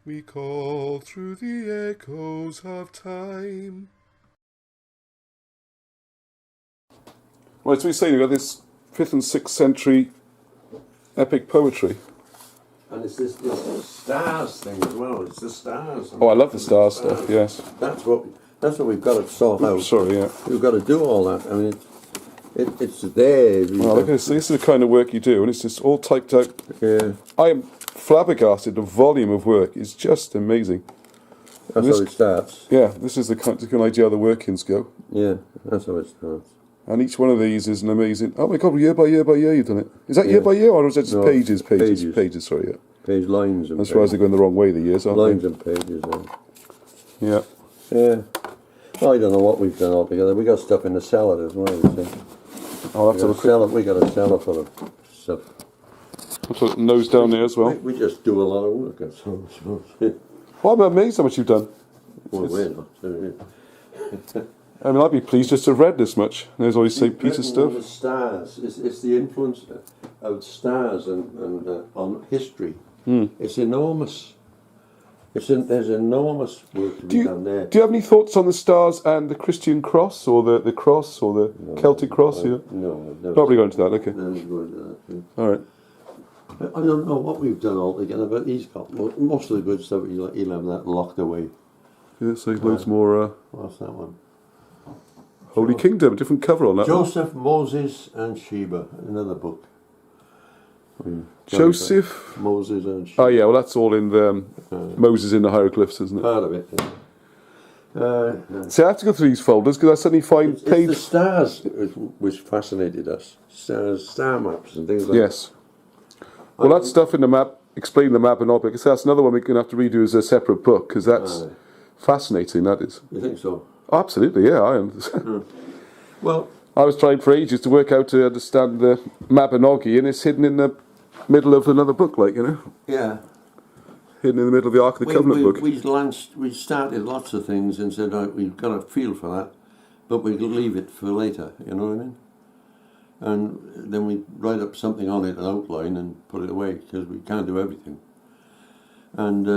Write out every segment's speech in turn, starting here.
We call through the echoes of time. Right, so we're saying we've got this 5th and 6th century epic poetry. And it's this stars thing as well. It's the stars. Oh, I love the star stuff, yes. That's what we've got to sort out. Sorry, yeah. We've got to do all that. I mean, it's there. Well, look at this. This is the kind of work you do, and it's just all typed out. Yeah. I am flabbergasted. The volume of work is just amazing. That's how it starts. Yeah, this is the kind of idea how the workings go. Yeah, that's how it starts. And each one of these is an amazing... Oh my God, year by year by year you've done it. Is that year by year, or is that just pages, sorry, yeah. Page lines and That's why they're going the wrrong way, the years, aren't lines and pages, yeah. Yeah. Well, I don't know what we've done altogether. We got stuff in the cellar as well, you see. I'll have to look at... We got a cellar full of stuff. I'll put nose down there as well. We just do a lot of work, I suppose. Well, I'm amazed how much you've done. Well, we're not. I mean, I'd be pleased just to have read this much. There's always the same piece of stuff. The stars. It's the influence of stars and on history. It's enormous. There's enormous work to be done there. Do you have any thoughts on the stars and the Christian cross, or the cross, or the Celtic cross? No, I've never. Probably go into that, okay. Never go into that. All right. I don't know what we've done altogether, but he's got most of the good stuff. He'll have that locked away. Yeah, so loads more... What's that one? Holy Kingdom, a different cover on that Joseph, Moses and Sheba, another book. Joseph... Moses and Sheba. Oh yeah, well that's all in the... Moses in the hieroglyphs, isn't it? Part of it, yeah. See, I have to go through these folders because I suddenly find It's the stars which fascinated us. Stars, star maps and things like that. Yes. Well, that stuff in the map, explain the map and object, that's another one we're going to have to redo as a separate book, because that's fascinating, that is. You think so? Absolutely, yeah, I am. Well, I was trying for ages to work out to understand the Mabinogi, and it's hidden in the middle of another book, like, you know? yeah. Hidden in the middle of the Ark of the Covenant book. We started lots of things and said, right, we've got a feel for that, but we'll leave it for later, you know what I mean? And then we write up something on it, an outline, and put it away, because we can't do everything. And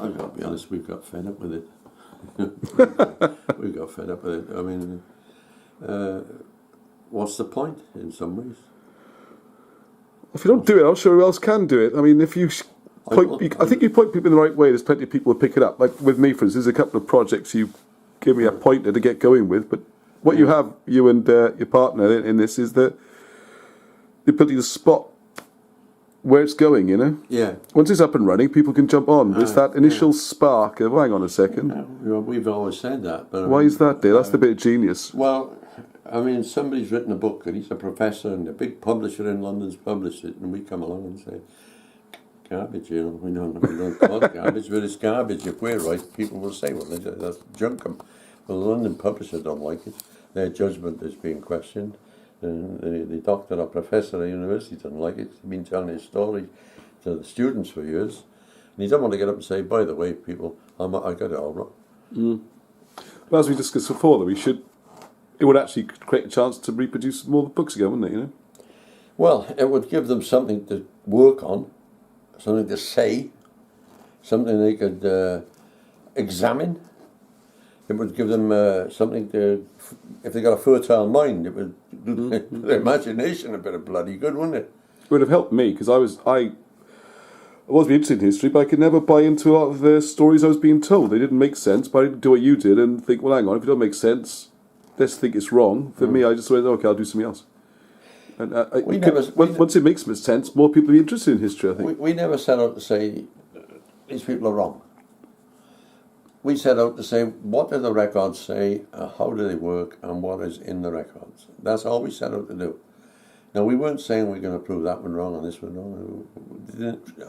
I've got to be honest, we've got fed up with it. We got fed up with it. I mean, what's the point in some ways? If you don't do it, I'm sure who else can do it. I mean, if you I think you point people in the right way, there's plenty of people who pick it up. Like with me, for instance, there's a couple of projects you give me a pointer to get going with, but what you have, you and your partner in this, is the ability to spot where it's going, you know? Yeah. Once it's up and running, people can jump on. There's that initial spark of, hang on a second. We've always said that. But why is that there? That's the bit of genius. Well, I mean, somebody's written a book, and he's a professor, and a big publisher in London's published it, and we come along and say, garbage, you know, we don't call it garbage, but it's garbage. If we're right, people will say, well, that's junk 'em. Well, the London publisher don't like it. Their judgment is being questioned. And the doctor or professor at the university doesn't like it. He's been telling his story to the students for years. And he doesn't want to get up and say, by the way, people, I got it all wrong. Well, as we discussed before, though, it would actually create a chance to reproduce more books again, wouldn't it, you know? Well, it would give them something to work on, something to say, something they could examine. It would give them something to, if they got a fertile mind, it would do their imagination a bit of bloody good, wouldn't it? It would have helped me, because I was interested in history, but I could never buy into a lot of the stories I was being told. They didn't make sense, but I didn't do what you did and think, well, hang on, if it don't make sense, let's think it's wrong. For me, I just went, okay, I'll do something else. And once it makes sense, more people will be interested in history, I think. We never set out to say, these people are wrong. We set out to say, what do the records say, how do they work, and what is in the records. That's all we set out to do. Now, we weren't saying we're going to prove that one wrong and this one wrong.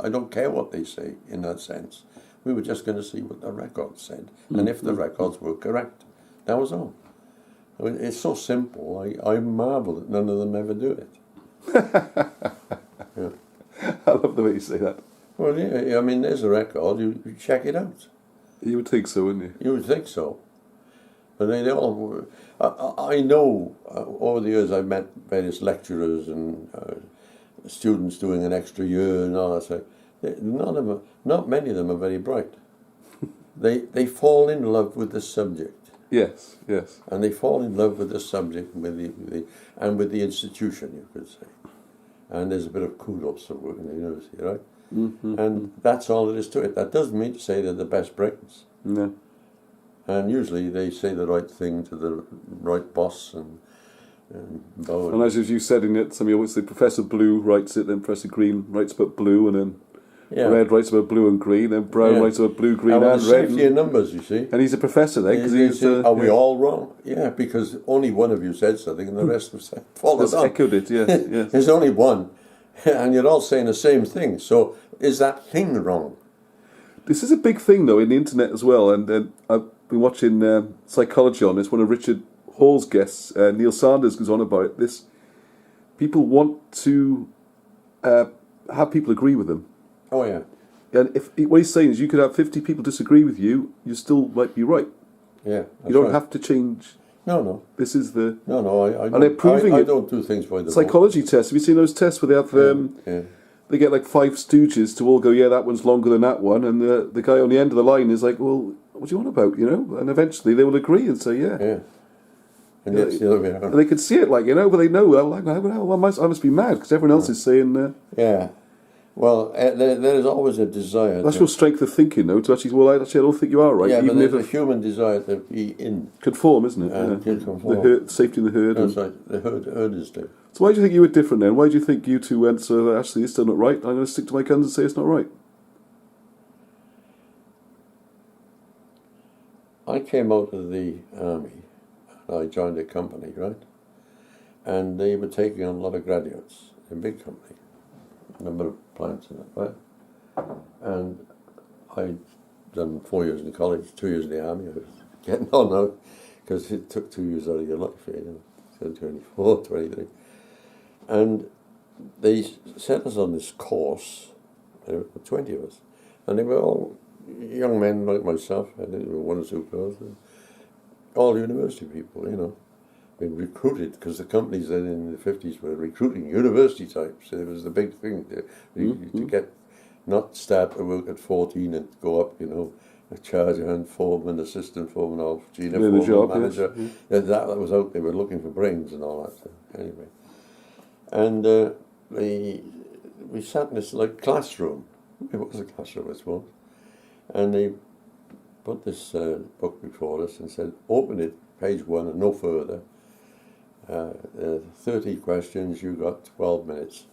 I don't care what they say in that sense. We were just going to see what the records said, and if the records were correct. That was all. I mean, it's so simple. I marvel that none of them ever do it. Yeah. I love the way you say that. Well, yeah, I mean, there's a record, you check it out. You would think so, wouldn't you? You would think so. But they all... I know, over the years I've met various lecturers and students doing an extra year and all that. So Not many of them are very bright. They fall in love with the subject, Yes, yes. and they fall in love with the subject and with the institution, you could say. And there's a bit of kudos for working in the university, right? Mm-hmm. And that's all there is to it. That doesn't mean to say they're the best brains. No. And usually they say the right thing to the right boss and bow. And as you said in it, you always say Professor Blue writes it, then Professor Green writes about blue, and then Red writes about blue and green, and Brown writes about blue, green, and red. Safety in numbers, you see. And he's a professor then, because he's... Are we all wrong? Yeah, because only one of you said something and the rest have followed Just on. echoed it, yes, yes. There's only one, and you're all saying the same thing. So is that thing wrong? This is a big thing, though, in the internet as well, and I've been watching Psychology on this. One of Richard Hall's guests, Neil Sanders, goes on about this. People want to have people agree with them. Oh, yeah. And what he's saying is you could have 50 people disagree with you, you still might be right. Yeah. You don't have to change. No. This is the... No, and they're proving I it. don't do things by the Psychology tests. Have you seen those tests where they have... They get like 5 stooges to all go, yeah, that one's longer than that one, and the guy on the end of the line is like, well, what do you want about, you know? And eventually they will agree and say, yeah. Yeah. And that's the other way around. And they can see it, like, you know, but they know, like, well, I must be mad, because everyone else is saying... yeah. Well, there is always a desire... That's your strength of thinking, though, to actually, well, actually, I don't think you are right. Yeah, even but there's if a human desire to be in. Conform, isn't it? And conform. The herd, safety in the herd. That's right, the herders do. So why do you think you were different then? Why do you think you two went, so actually, it's still not right, I'm going to stick to my guns and say it's not right? I came out of the army, I joined a company, right? And they were taking on a lot of graduates, a big company, a number of plants in it, right? And I'd done 4 years in college, 2 years in the army. I was getting on now, because it took 2 years out of your life, you know, 24, 23. And they set us on this course, there were 20 of us, and they were all young men like myself, I think there were 1 or 2 girls, all university people, you know, been recruited, because the companies then in the 50s were recruiting university types. It was the big thing to get, not start to work at 14 and go up, you know, a charge hand foreman, assistant foreman, or GM foreman, job, manager. Yes. Yeah, that was out, they were looking for brains and all that stuff, anyway. And we sat in this like classroom, it was a classroom I suppose, and they put this book before us and said, open it, page 1 and no further. 30 questions, you got 12 minutes,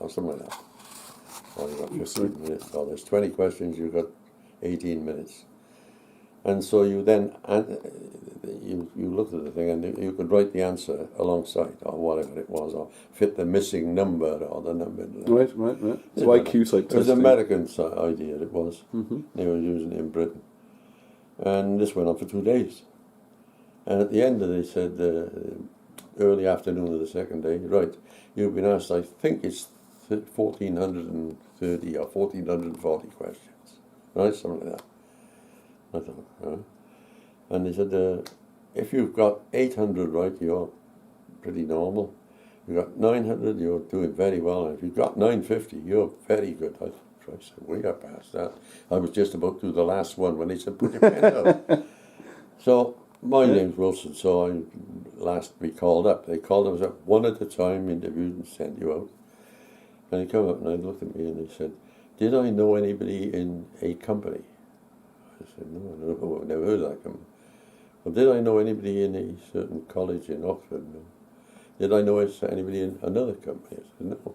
or something like that. Or you got 15 minutes, or there's 20 questions, you got 18 minutes. And so you then, you looked at the thing and you could write the answer alongside, or whatever it was, or fit the missing number, or the number. Right. So IQ type testing. It was an American idea, it was. They were using it in Britain. And this went on for 2 days. And at the end of it, they said, early afternoon of the second day, right, you've been asked, I think it's 1,430 or 1,440 questions, right, something like that. I thought, and they said, if you've got 800 right, you're pretty normal. You've got 900, you're doing very well. And if you've got 950, you're very good. I said, we got past that. I was just about to do the last one when they said, put your pen out. So my name's Wilson, so I last be called up. They called us up one at a time, interviewed and sent you out. And they come up and they looked at me and they said, did I know anybody in a company? I said, no, I've never heard of that company. Well, did I know anybody in a certain college in Oxford? No. Did I know anybody in another company? I said, no.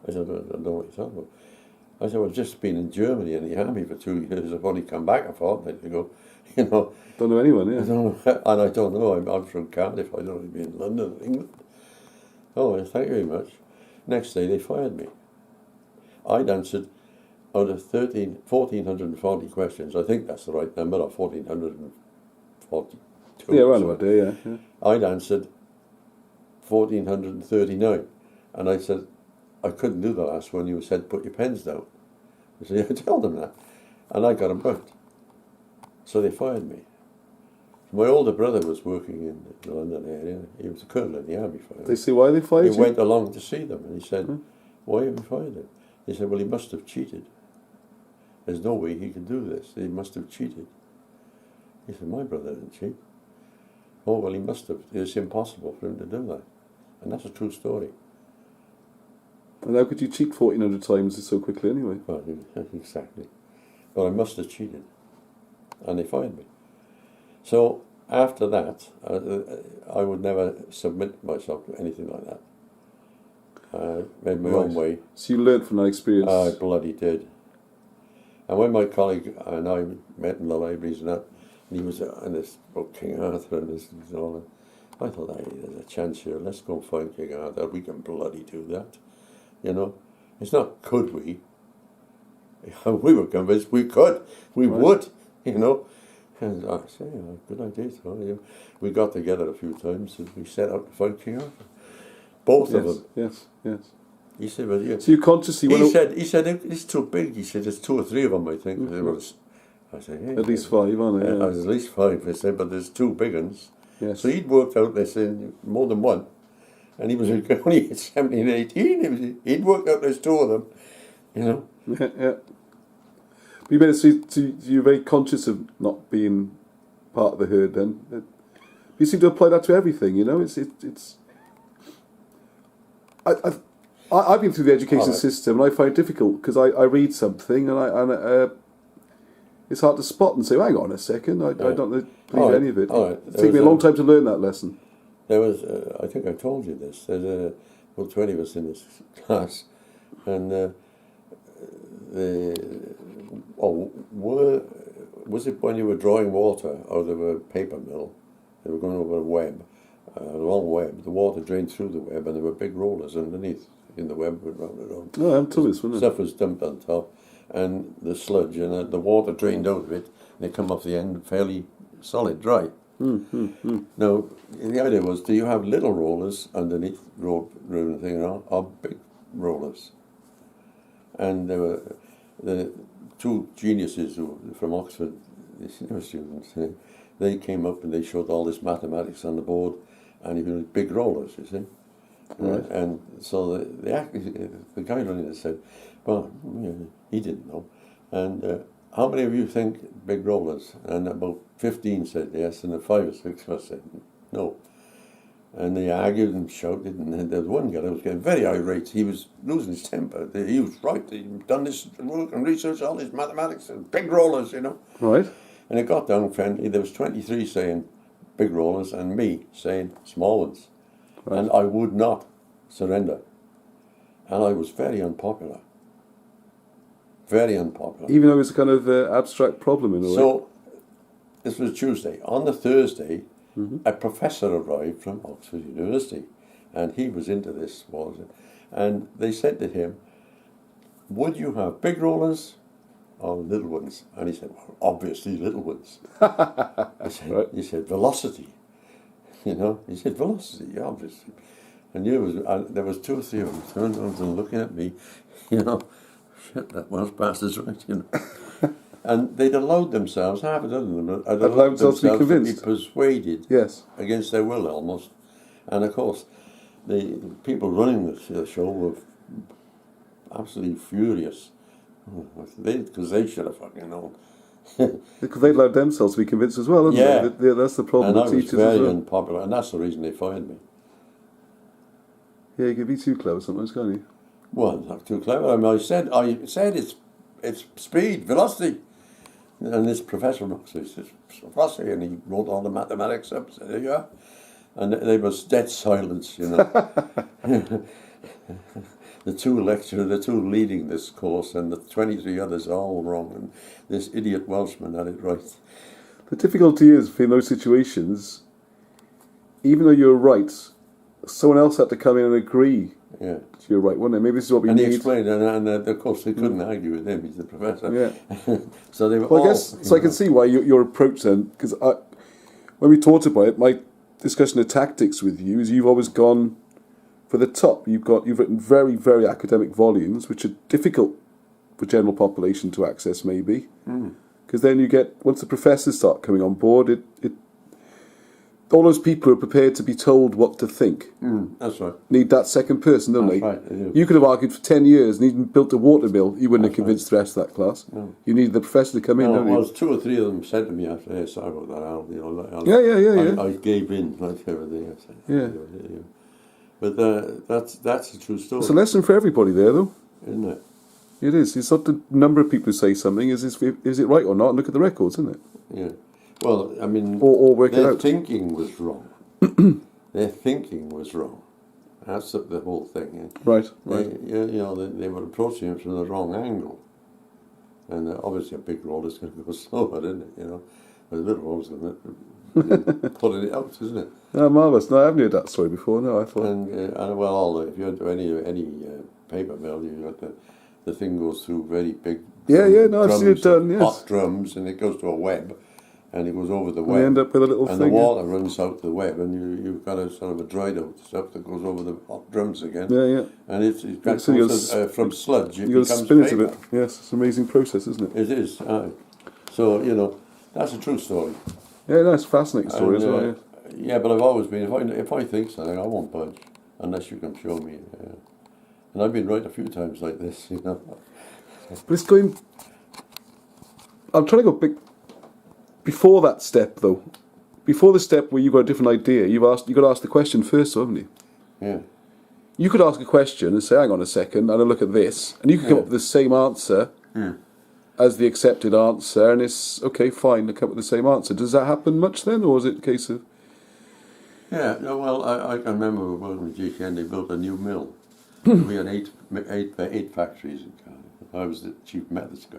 I said, I don't know what you're talking about. I said, well, I've just been in Germany in the army for 2 years. I've only come back a fortnight ago. You know. Don't know anyone, yeah. I don't know, and I don't know. I'm from Cardiff. I don't know be in London, England. Oh, well, thank you very much. Next day, they fired me. I'd answered out of 1,440 questions. I think that's the right number, or 1,442. Yeah, around about there, yeah. I'd answered 1,439. And I said, I couldn't do the last one. You said, put your pens down. I said, yeah, tell them that. And I got them burnt. So they fired me. My older brother was working in the London area. He was a colonel in the army. They see why they fired you? He went along to see them and he said, why have you fired him? They said, well, he must have cheated. There's no way he could do this. He must have cheated. He said, my brother didn't cheat. Oh, well, he must have. It's impossible for him to do that. And that's a true story. And how could you cheat 1,400 times so quickly anyway? Well, exactly. But I must have cheated. And they fired me. So after that, I would never submit myself to anything like that. I made my own way. So you learned from that experience. I bloody did. And when my colleague and I met in the libraries and that, and he was in this book, King Arthur, and this and all that, I thought, hey, there's a chance here. Let's go find King Arthur. We can bloody do that. You know, it's not could we. We were convinced we could. We would. You know. And I say, oh, good idea. So yeah, we got together a few times and we set out to find King Arthur. Both of them. Yes, yes. He said, well, yeah. So you consciously He said, it's too big. He said, there's 2 or 3 of them, I think. There was, I said, hey, at least 5, aren't there? Yeah. at least 5, I said, but there's 2 big ones. Yes. So he'd worked out, they said, more than one. And he was only 17, 18. He'd worked out there's 2 of them, you know. Yeah, yeah. But you better see, you're very conscious of not being part of the herd then. You seem to apply that to everything, you know. I've been through the education system and I find it difficult because I read something and it's hard to spot and say, well, hang on a second, I don't believe any of it. It took me a long time to learn that lesson. There was, I think I told you this, there's 20 of us in this class, and was it when you were drawing water out of a paper mill? They were going over a web, a long web. The water drained through the web, and there were big rollers underneath in the web. Went round and round. No, I'm told this, wasn't it? Stuff was dumped on top, and the sludge and the water drained out of it, and they come off the end fairly solid, dry. Now, the idea was, do you have little rollers underneath the thing, or big rollers? And there were the 2 geniuses from Oxford, the senior students. They came up and they showed all this mathematics on the board, and even big rollers, you see. Right. And so the guy running it said, well, he didn't know. And how many of you think big rollers? And about 15 said yes, and 5 or 6 of us said no. And they argued and shouted, and there was one guy that was getting very irate. He was losing his temper. He was right. He'd done this work and research, all this mathematics and big rollers, you know. Right. And it got down friendly. There was 23 saying big rollers and me saying small ones. Right. And I would not surrender. And I was very unpopular. Very unpopular. Even though it was a kind of abstract problem in a way. So, this was Tuesday. On the Thursday, a professor arrived from Oxford University, and he was into this, and they said to him, would you have big rollers or little ones? And he said, well, obviously little ones. He said, velocity. You know, he said, velocity, obviously. And there was 2 or 3 of them turned around and looking at me, you know, shit, that Welsh bastard's right, you know. And they'd allowed themselves, half a dozen of them, had allowed themselves to be convinced, to be persuaded, against their will almost. And of course, the people running the show were absolutely furious, because they should have fucking known. Because they allowed themselves to be convinced as well, hadn't they? That's the problem with teachers. And I was very unpopular, and that's the reason they fired me. Yeah, you can be too clever sometimes, can't you? Well, not too clever. I mean, I said it's speed, velocity. And this professor says, velocity, and he wrote all the mathematics up. Said, there you are. And there was dead silence, you know. The 2 lecturers, the 2 leading this course, and the 23 others are all wrong, and this idiot Welshman had it right. The difficulty is, in those situations, even though you're right, someone else had to come in and agree to your right, wasn't it? Maybe this is what we need. And he explained, and of course they couldn't argue with him, he's the professor. Yeah. So they were I guess, so I can see why your approach then, because when we talked about it, my discussion of tactics with you is you've always gone for the top. You've written very, very academic volumes, which are difficult for general population to access, maybe. Because then you get, once the professors start coming on board, all those people are prepared to be told what to think. That's right. Need that second person, don't That's they? right, they do. You could have argued for 10 years and even built a water mill. You wouldn't have convinced the rest of that class. No. You need the professor to come in, No, don't well, you? 2 or 3 of them said to me after, hey, sorry about that, Al. You know, like, Yeah. I gave in, like everything. I said, Yeah. But that's a true story, It's a lesson for everybody there, though. isn't it? It is. It's not the number of people who say something. Is it right or not? And look at the records, isn't it? Yeah. Well, I mean, Or work it their out. thinking was wrong. Their thinking was wrong. That's the whole thing. Yeah. Right. They were approaching it from the wrong angle. And obviously a big roll is going to go slower, isn't it? You know, but a little roll is going to pulling it out, isn't it? Oh, marvellous. No, I haven't heard that story before. No, I thought... And well, if you do any paper mill, you got the thing goes through very big. No, I've seen it done, yes. Hot drums, and it goes to a web, and it goes over the We web. end up with a little and thing. the water runs out the web, and you've got a sort of a dried out stuff that goes over the hot drums again. Yeah. And it's got So you gotta from sludge. It You got to becomes spin it a paper. bit. Yes, it's an amazing process, isn't it? It is. Aye. So that's a true story. Yeah, no, it's a fascinating story And, as well. Yeah. yeah, but I've always been. If I think something, I won't budge unless you can show me. And I've been right a few times like this. But it's going. I'm trying to go big. Before that step, though, before the step where you've got a different idea, you've got to ask the question first, though, haven't you? Yeah. You could ask a question and say, "Hang on a second, and I look at this," and you could come up with the same answer as the accepted answer, and it's okay, fine, I come up with the same answer. Does that happen much then, or is it a case of? Yeah. No, well, I can remember working with GKN. They built a new mill. We had eight factories in Cardiff. I was the chief methods guy,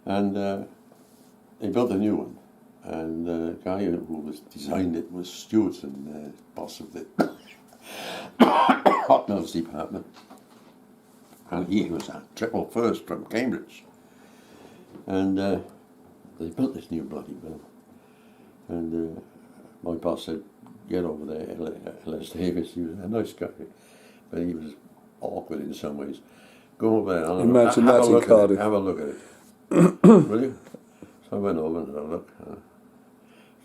and they built a new one. And the guy who was designed it was Stewardson, boss of the hot mills department, and he was a triple first from Cambridge. And they built this new bloody mill. And my boss said, "Get over there, Ellis Davis." He was a nice guy, but he was awkward in some ways. Go over there. Imagine that in Cardiff. Have a look at it. Will you? So I went over and had a look.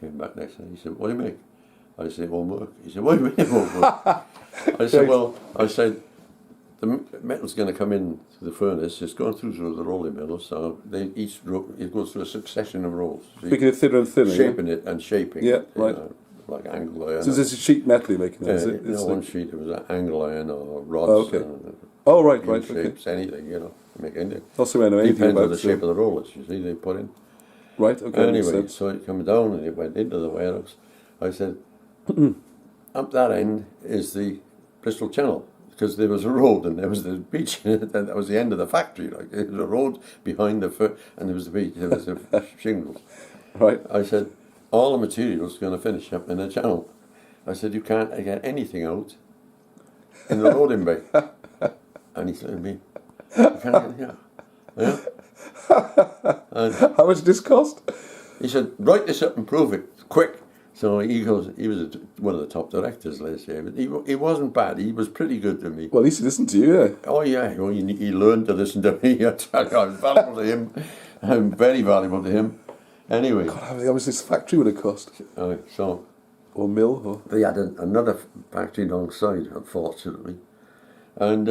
Came back next day. He said, "What do you make?" I said, "It won't work." He said, "What do you mean it won't work?" I said, "Well," I said, "the metal's going to come in to the furnace. It's going through the rolling mill, so it goes through a succession of rolls. So Making it thinner and thinner. shaping it and shaping Yeah, it, right. like angle iron. So this is sheet metal you're making, is it? It's one like- sheet, it was angle iron or rods. Oh, okay. And, Oh, right, U right, okay. shapes, anything, make anything. Also, I know anything Depends on about the shape of the rollers, you see, they put in. Right, okay. makes Anyway, sense. so it came down and it went into the warehouse. I said, up that end is the Bristol Channel, because there was a road and there was the beach, and that was the end of the factory. Like there was a road behind and there was the beach, there was the shingles. Right. I said, all the material's going to finish up in the channel. I said, you can't get anything out in the loading bay. And he said to me, you can't get it out. Yeah. And How much did this cost? he said, write this up and prove it, quick. So he was one of the top directors last year, but he wasn't bad, he was pretty good to me. Well, at least he listened to you, yeah. Oh yeah, well, he learned to listen to me. I tell you, I was valuable to him. I'm very valuable to him. Anyway, God, how much this factory would have cost? so Or mill? Or... they had another factory alongside, unfortunately. And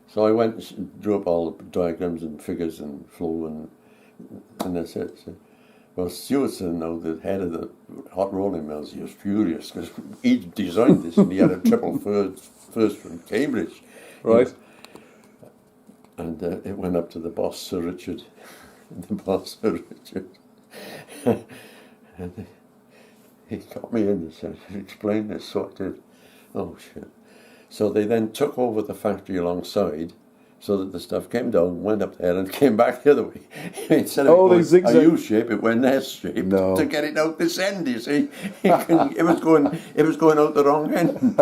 so I went and drew up all the diagrams and figures and flow and that's it. So, well, Stewardson, now the head of the hot rolling mills, he was furious because he designed this and he had a triple first from Cambridge. Right. And it went up to the boss, Sir Richard. The boss, Sir Richard. And he got me in and said, explain this. So I did. Oh, shit. So they then took over the factory alongside so that the stuff came down, went up there and came back the other way. Instead of Oh, they going zigzag- a U shape, it went S shape No. to get it out this end, you see. It was going out the wrong end.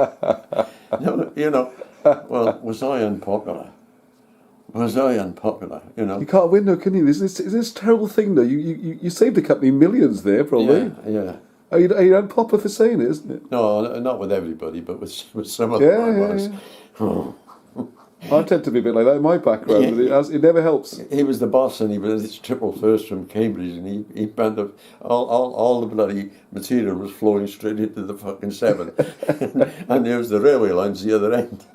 Well, was I unpopular? Was I unpopular? You can't win, though, can you? Is this terrible thing, though? You saved the company millions there, probably. Yeah. Are you unpopular for saying it, isn't it? No, not with everybody, but with some of Yeah, them. yeah, I was. yeah. Oh. I tend to be a bit like that in my background, but it never helps. He was the boss, and he was his triple first from Cambridge, and he bent up. All the bloody material was flowing straight into the fucking Severn, and there was the railway lines the other end.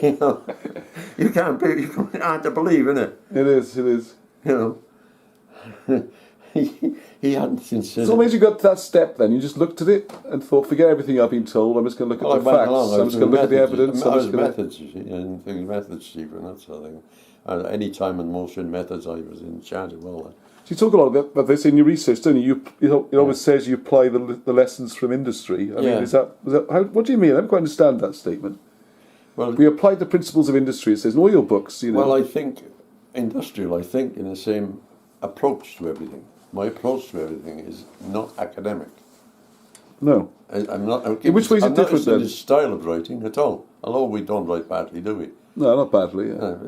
You know, you can't hard to believe, isn't it? It is. You know, he hadn't considered. So it means you got to that step then. You just looked at it and thought, forget everything I've been told. I'm just going to look at the facts. I'm just going to look at the evidence. I was methods, you see, and thinking methods chief and that sort of thing. Any time in motion methods, I was in charge of all that. So you talk a lot about this in your research, don't you? It always says you apply the lessons from industry. I mean, is that what do you mean? I don't quite understand that statement. Well, we applied the principles of industry. It says in all your books, you know. Well, I think industrial. I think in the same approach to everything. My approach to everything is not academic. No. I'm not. In which way is it different then? I'm not interested in style of writing at all. Although we don't write badly, do we? No, not badly. Yeah.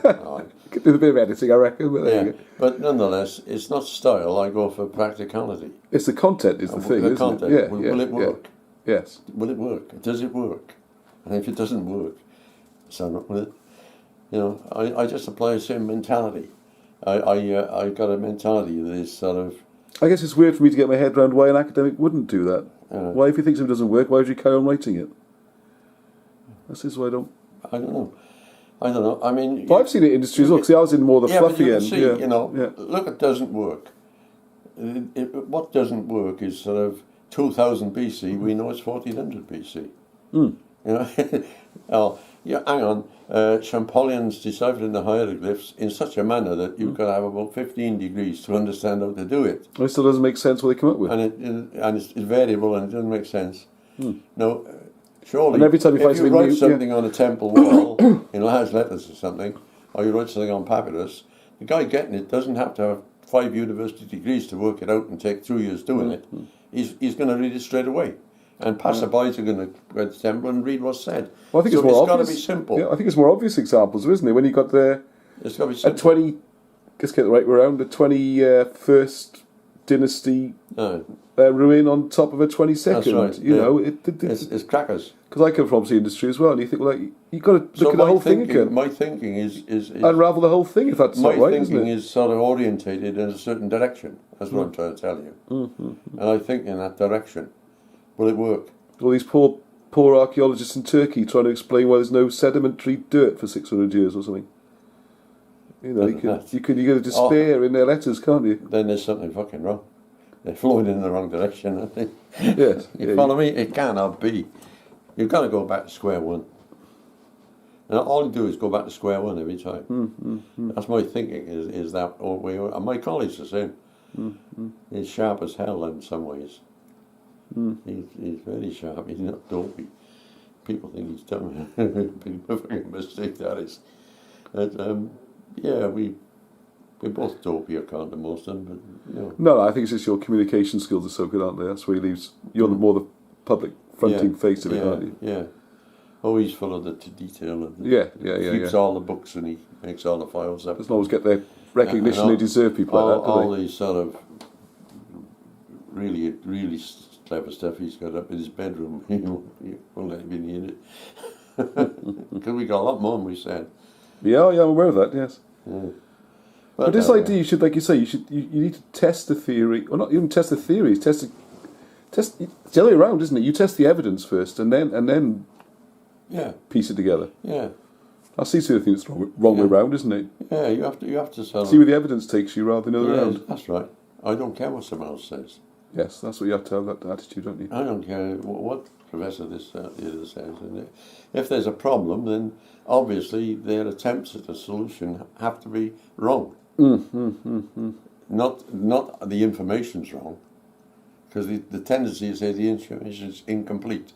No. Could do a bit of editing, I reckon. But there you go. But nonetheless, it's not style. I go for practicality. It's the content is the thing, the isn't content. it? Will it work? Yeah. Yes. Will it work? Does it work? And if it doesn't work, so not with it. You know, I just apply the same mentality. I got a mentality that is sort of. I guess it's weird for me to get my head around why an academic wouldn't do that. Why, if you think something doesn't work, why would you carry on writing it? That's just why I don't. I don't know. I mean, I've seen it in industry as well. See, I was in more the fluffy end. See, you know, look, it doesn't work. What doesn't work is sort of 2000 BC. We know it's 1400 BC. You know, hang on. Champollion's deciphered the hieroglyphs in such a manner that you've got to have about 15 degrees to understand how to do it. It still doesn't make sense what they come up with. And it's variable and it doesn't make sense. No, surely, and every time if you write something on a temple wall in large letters or something, or you write something on papyrus, the guy getting it doesn't have to have 5 university degrees to work it out and take 2 years doing it. He's going to read it straight away. And passerbys are going to go to the temple and read what's said. Well, I think so it's more got to obvious. be simple. Yeah, I think it's more obvious examples, isn't it? When you got it's got to be simple. a 20, let's get the right way around, the 21st dynasty ruin on top of a 22nd. That's right. You know, it's crackers. Because I come from the industry as well, and you think, well, you've got to look at the whole thing again. My thinking is unravel the whole thing, if that's not right, isn't it? My thinking is sort of orientated in a certain direction. That's what I'm trying to tell you. And I think in that direction. Will it work? All these poor archaeologists in Turkey trying to explain why there's no sedimentary dirt for 600 years or something. You know, you can despair in their letters, can't you? Then there's something fucking wrong. They're flowing in the wrong direction, I think. Yes. You follow me? It cannot be. You've got to go back to square one. And all you do is go back to square one every time. That's my thinking, is that way. And my colleague's the same. He's sharp as hell in some ways. He's very sharp. He's not dopey. People think he's dumb. Big fucking mistake that is. But, we're both dopey, according to most of them. But, you know. No, I think it's just your communication skills are so good, aren't they? That's where he leaves. You're more the public fronting face of it, aren't you? Yeah. Oh, he's full of the detail. And He keeps all the books and he makes all the files up. Doesn't always get the recognition they deserve, people like that, do all these sort of really, really clever stuff he's got up in his bedroom. He won't let him in it. Because we got a lot more than we said. Yeah, I'm aware of that, yes. Yeah. But this idea, you should, like you say, you need to test the theory, or not even test the theories, test it's the other way around, isn't it? You test the evidence first, and then piece it together. Yeah. I see the thing that's wrong way around, isn't it? Yeah, you have to sort of see where the evidence takes you rather than the other way around. That's right. I don't care what someone else says. Yes, that's what you have to have, that attitude, don't you? I don't care what Professor this the other says. And if there's a problem, then obviously their attempts at a solution have to be wrong. Not the information's wrong, because the tendency is that the information is incomplete,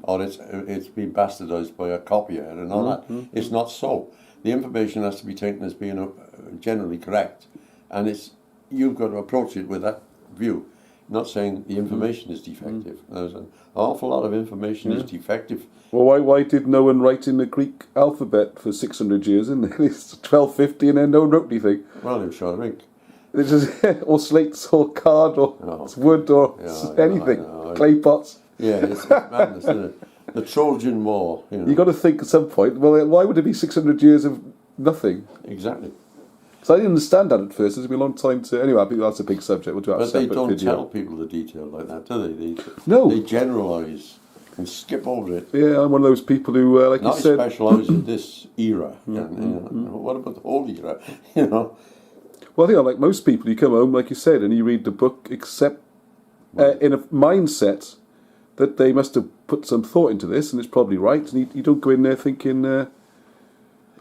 or it's been bastardized by a copier and all that. It's not so. The information has to be taken as being generally correct, and you've got to approach it with that view. Not saying the information is defective. There's an awful lot of information is defective. Well, why did no one write in the Greek alphabet for 600 years? Isn't it? It's 1250 and then no one wrote anything. Well, I'm sure ink. It's just, or slates or card or wood or anything. Clay pots. Yeah, it's madness, isn't it? The Trojan War. You know. You got to think at some point. Well, why would it be 600 years of nothing? Exactly. So I didn't understand that at first. It's been a long time to. Anyway, I think that's a big subject. We'll do that. But they don't video. tell people the detail like that, do they? No. They generalise and skip over it. Yeah, I'm one of those people who, like Not you said, specialise in this era. What about the whole era? You know. well, I think like most people, you come home, like you said, and you read the book, except in a mindset that they must have put some thought into this, and it's probably right. And you don't go in there thinking,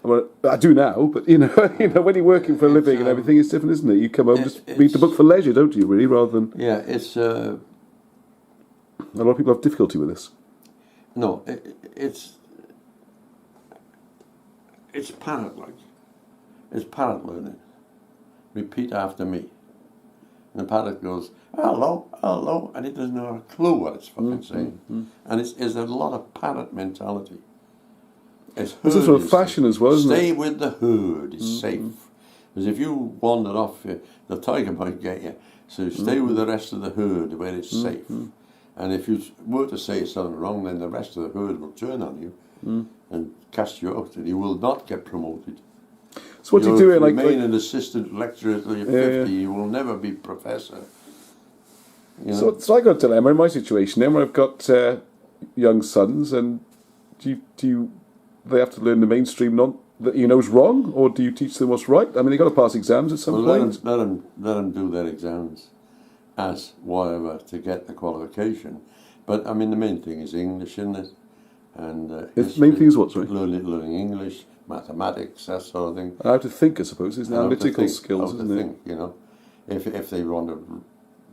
well, I do now, but you know, when you're working for a living and everything, it's different, isn't it? You come home, just read the book for leisure, don't you? Really, rather than it's. A lot of people have difficulty with this. No, it's parrot-like. It's parrot learning. Repeat after me. And the parrot goes, hello, hello, and it doesn't have a clue what it's fucking saying. And it's a lot of parrot mentality. It's This is sort of fashion as well, isn't Stay it? with the herd, it's safe. Because if you wander off, the tiger might get you. So stay with the rest of the herd where it's safe. And if you were to say something wrong, then the rest of the herd will turn on you and cast you out, and you will not get promoted. So what do you do? Like remain an assistant lecturer until you're 50. You will never be professor. You know? so I got a dilemma in my situation then, where I've got young sons, and do you they have to learn the mainstream that you know is wrong, or do you teach them what's right? I mean, they got to pass exams at some point. Let them do their exams as whatever to get the qualification. But I mean, the main thing is English, isn't it? And The main thing is what, sorry? learning English, mathematics, that sort of thing. How to think, I suppose, is analytical skills, isn't it? Think, you know, if they want a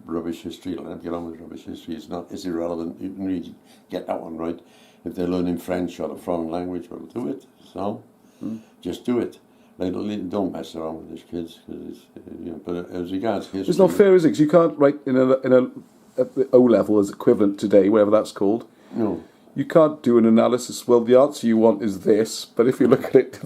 rubbish history, let them get on with rubbish history. It's irrelevant. You can really get that one right. If they're learning French or a foreign language, well, do it. So, just do it. Don't mess around with these kids. Cause but as regards history, It's not fair, is it? 'Cause you can't write in a at the O level as equivalent today, whatever that's called. No. You can't do an analysis. Well, the answer you want is this, but if you look at it,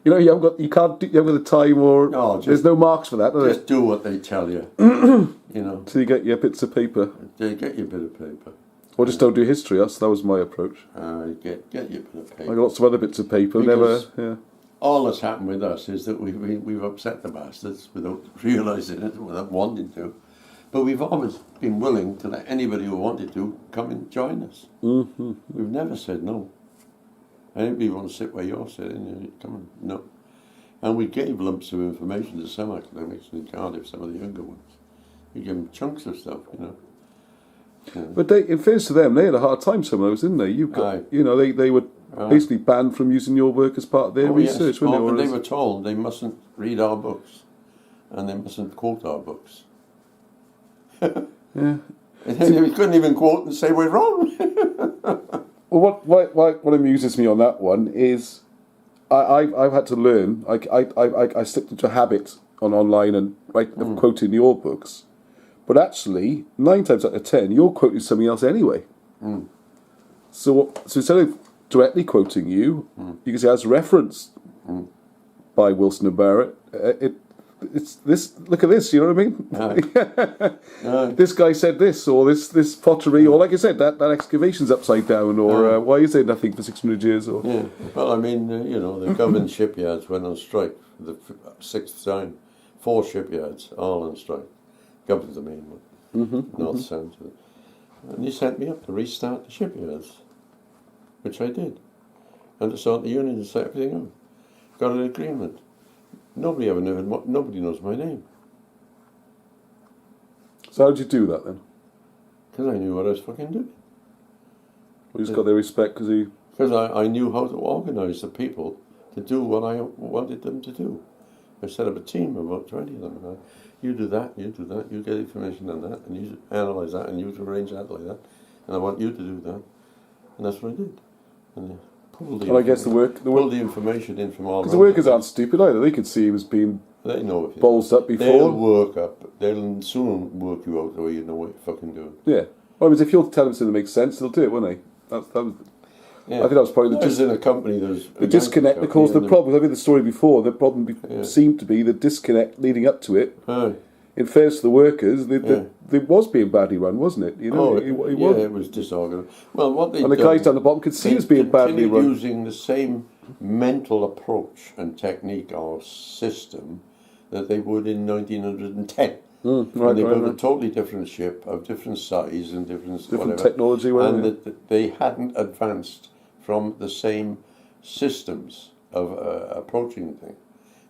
you haven't got the time, or there's no marks for that. Just do what they tell you. You know. So you get your bits of paper. They get you a bit of paper. Or just don't do history. That was my approach. Get you a bit of paper. I got lots of other bits of paper. Because all that's happened with us is that we've upset the bastards without realising it, without wanting to. But we've always been willing to let anybody who wanted to come and join us. Mm-hmm. We've never said no. Anybody want to sit where you're sitting, come on, no. And we gave lumps of information to some academics in Cardiff, some of the younger ones. We gave them chunks of stuff, you know. Yeah. But in fairness to them, they had a hard time, some of those, didn't they? They were basically banned from using your work as part of their research, yes. weren't But they? they were told they mustn't read our books, and they mustn't quote our books. Yeah. We couldn't even quote and say we're wrong. Well, what amuses me on that one is I've had to learn. I slipped into a habit online and of quoting your books, but actually 9 times out of 10 you're quoting something else anyway. So instead of directly quoting you, you can say as referenced by Wilson and Barrett. It's this. Look at this. You know what I mean? This guy said this, or this pottery, or like I said, that excavation's upside down, or why is there nothing for 600 years? Or well, I mean, the government shipyards went on strike for the 6th time. 4 shipyards all on strike. Government's the main one, North Sound. And he sent me up to restart the shipyards, which I did, and to sort the union and set everything up. Got an agreement. Nobody knows my name. So how did you do that then? Because I knew what I was fucking doing. Well, you just got their respect because I knew how to organise the people to do what I wanted them to do. I set up a team of about 20 of them. You do that, you get information on that, and you analyse that, and you arrange that like that, and I want you to do that. And that's what I did. And I guess pull the information in from all. Because the workers aren't stupid either. They could see he was being ballsed up before. They'll soon work you out the way you know what you're fucking doing. Yeah. Well, I mean, if you'll tell them something that makes sense, they'll do it, won't they? I think that was probably in a company. The disconnect that caused the problem. I mean, the story before, the problem seemed to be the disconnect leading up to it. in fairness to the workers, Yeah. they was being badly run, wasn't it? You know, Oh, it yeah, was. it was disorganized. Well, what they And the guys down the bottom could see it was being badly continued run. using the same mental approach and technique or system that they would in 1910. Right, And they right, built a right. totally different ship of different size and different whatever. Technology, weren't and they? that they hadn't advanced from the same systems of approaching things.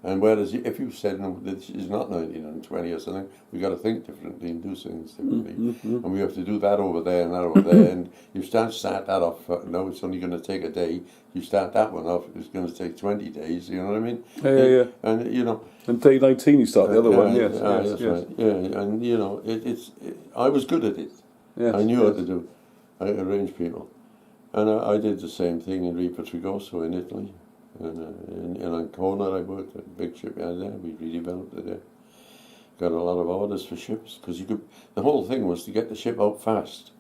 And whereas if you said, no, this is not 1920 or something, we've got to think differently and do things differently. And we have to do that over there and that over there. And you start that off, no, it's only going to take a day. You start that one off, it's going to take 20 days, you know what I mean? Yeah. And, you know... And day 19 you start the other one, yes. that's right. Yeah, and, you know, I was good at it. Yes, I knew how to do. I arranged people. And I did the same thing in Ripa Trigoso in Italy. And in Ancona I worked at a big shipyard there. We redeveloped it there. Got a lot of orders for ships because you could. The whole thing was to get the ship out fast.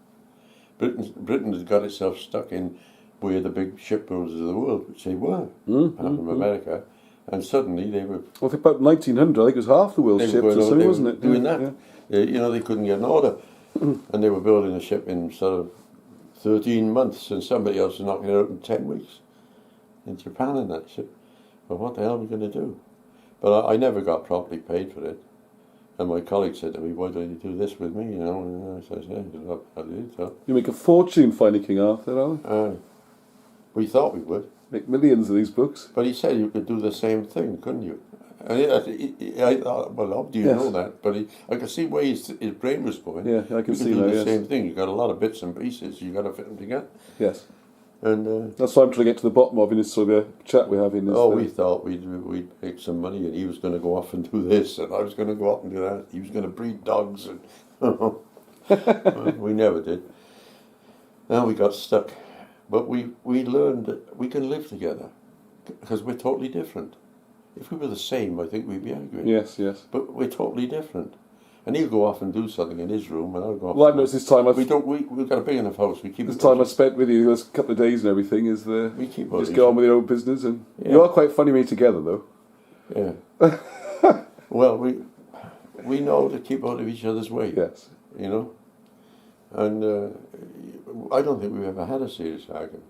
Britain had got itself stuck in where the big shipbuilders of the world, which they were, apart from America, and suddenly they were. Well, about 1900, I think it was half the world's They ships were or going something, out- wasn't they it? were doing Yeah, that. yeah. You know, they couldn't get an order, and they were building a ship in sort of 13 months, and somebody else was knocking it out in 10 weeks. In Japan and that shit. Well, what the hell are we going to do? But I never got properly paid for it. And my colleague said to me, why don't you do this with me? You know, and I said, yeah, I did. So. You make a fortune finding King Arthur, Alan. We thought we would. Make millions of these books. But he said you could do the same thing, couldn't you? And I thought, well, how do you know that? But I could see where his brain was going. Yeah, I can you see could do now, the yes. same thing. You've got a lot of bits and pieces. You've got to fit them together. Yes. And that's what I'm trying to get to the bottom of in this sort of chat we're having. we thought we'd make some money, and he was going to go off and do this, and I was going to go off and do that. He was going to breed dogs, and we never did. Now we got stuck, but we learned that we can live together because we're totally different. If we were the same, I think we'd be arguing. Yes, yes. But we're totally different. And he'll go off and do something in his room, and I'll go off. Well, I've noticed this time we've got a big enough house. We keep this time I spent with you, this couple of days and everything, is we keep just go on with your own business, and you are quite funny when you're together, though. Yeah. Well, we know to keep out of each other's way. Yes. You know, and I don't think we've ever had a serious argument.